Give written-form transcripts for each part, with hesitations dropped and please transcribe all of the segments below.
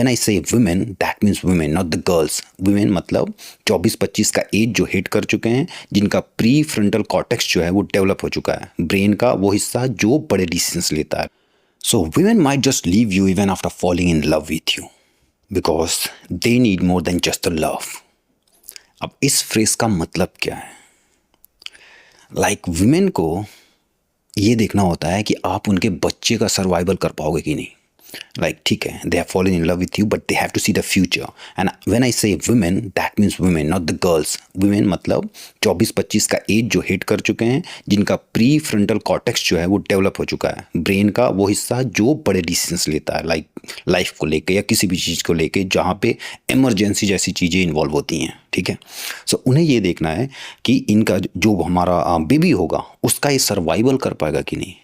When I say women that means women not the girls. Women मतलब 24-25 का as जो hit कर चुके हैं, जिनका प्री फ्रंटल कॉर्टेक्स जो है वो डेवलप हो चुका है, ब्रेन का वो हिस्सा जो बड़े डिसीजंस लेता है। सो women might just leave you even after falling in love with you because they need more than just the love. अब इस फ्रेज का मतलब क्या है? लाइक वुमेन को ये देखना होता है कि आप उनके बच्चे का सर्वाइवल कर पाओगे कि नहीं। लाइक ठीक है, they have fallen in love with you but they have to see the future. And when I say women that means women not the girls. Women मतलब 24-25 का एज जो हिट कर चुके हैं, जिनका प्री फ्रंटल कॉर्टेक्स जो है वो डेवलप हो चुका है, ब्रेन का वो हिस्सा जो बड़े डिसीजंस लेता है, लाइक लाइफ को लेके या किसी भी चीज़ को लेके जहाँ पे इमरजेंसी जैसी चीज़ें इन्वॉल्व होती हैं। ठीक है, सो उन्हें ये देखना है कि इनका जो हमारा बेबी होगा उसका ये सर्वाइवल कर पाएगा कि नहीं।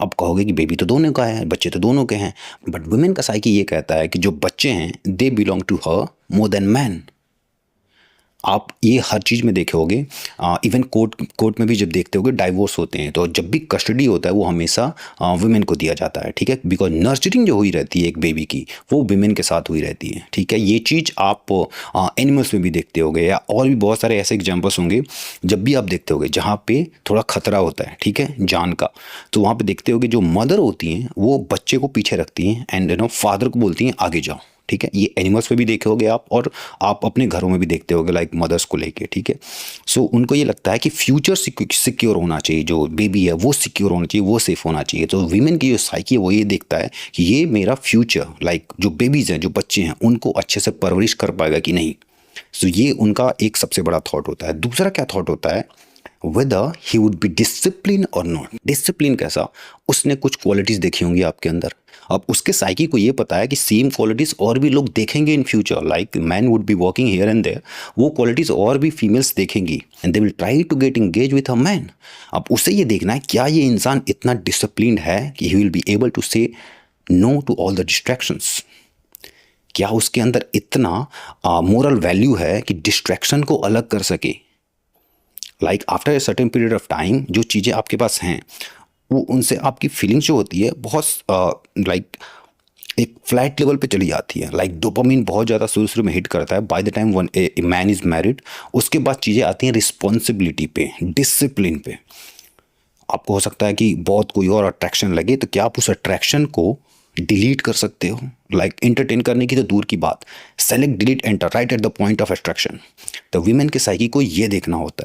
अब कहोगे कि बेबी तो दोनों का है, बच्चे तो दोनों के हैं, बट वुमेन का साइकी ये कहता है कि जो बच्चे हैं they belong to her more than man. आप ये हर चीज़ में देखे होगे, इवन कोर्ट में भी जब देखते होगे डाइवोर्स होते हैं तो जब भी कस्टडी होता है वो हमेशा वुमेन को दिया जाता है। ठीक है, बिकॉज नर्चरिंग जो हुई रहती है एक बेबी की वो वुमेन के साथ हुई रहती है। ठीक है, ये चीज़ आप एनिमल्स में भी देखते होगे या और भी बहुत सारे ऐसे एग्जाम्पल्स होंगे जब भी आप देखते होगे जहाँ पे थोड़ा खतरा होता है, ठीक है, जान का, तो वहाँ पे देखते होगे जो मदर होती हैं वो बच्चे को पीछे रखती हैं एंड फादर को बोलती हैं आगे जाओ। ठीक है, ये एनिमल्स पे भी देखे होगे आप और आप अपने घरों में भी देखते होगे लाइक मदर्स को लेके। ठीक है, सो उनको ये लगता है कि फ्यूचर सिक्योर होना चाहिए, जो बेबी है वो सिक्योर होना चाहिए, वो सेफ होना चाहिए। तो वीमेन की जो साइकी है वो ये देखता है कि ये मेरा फ्यूचर, लाइक जो बेबीज़ हैं, जो बच्चे हैं, उनको अच्छे से परवरिश कर पाएगा कि नहीं। सो ये उनका एक सबसे बड़ा थॉट होता है। दूसरा क्या थॉट होता है, weather he would be discipline और नॉट। डिसिप्लिन कैसा, उसने कुछ क्वालिटीज़ देखी होंगी आपके अंदर। अब उसके साइकी को ये पता है कि सेम क्वालिटीज़ और भी लोग देखेंगे in future, like man would be walking here and there, वो क्वालिटीज़ और भी फीमेल्स देखेंगी and they will try to get engage with a man. अब उसे ये देखना है क्या ये इंसान इतना डिसिप्लिन्ड है कि he will be able to say no to all the distractions. क्या उसके अंदर इतना मोरल वैल्यू है कि डिस्ट्रैक्शन को अलग कर सके। Like after a certain period of time जो चीज़ें आपके पास हैं वो उनसे आपकी फीलिंग्स जो होती है बहुत लाइक एक फ्लैट लेवल पे चली जाती है। लाइक डोपामिन बहुत ज़्यादा शुरू में हिट करता है by the time one a man is married. उसके बाद चीज़ें आती हैं रिस्पॉन्सिबिलिटी पे, डिसिप्लिन पे। आपको हो सकता है कि बहुत कोई और अट्रैक्शन लगे तो क्या आप उस अट्रैक्शन को डिलीट कर सकते हो? लाइक एंटरटेन करने की तो दूर की बात, select delete enter right at the point of attraction. तो वीमेन के साइकी को ये देखना होता है।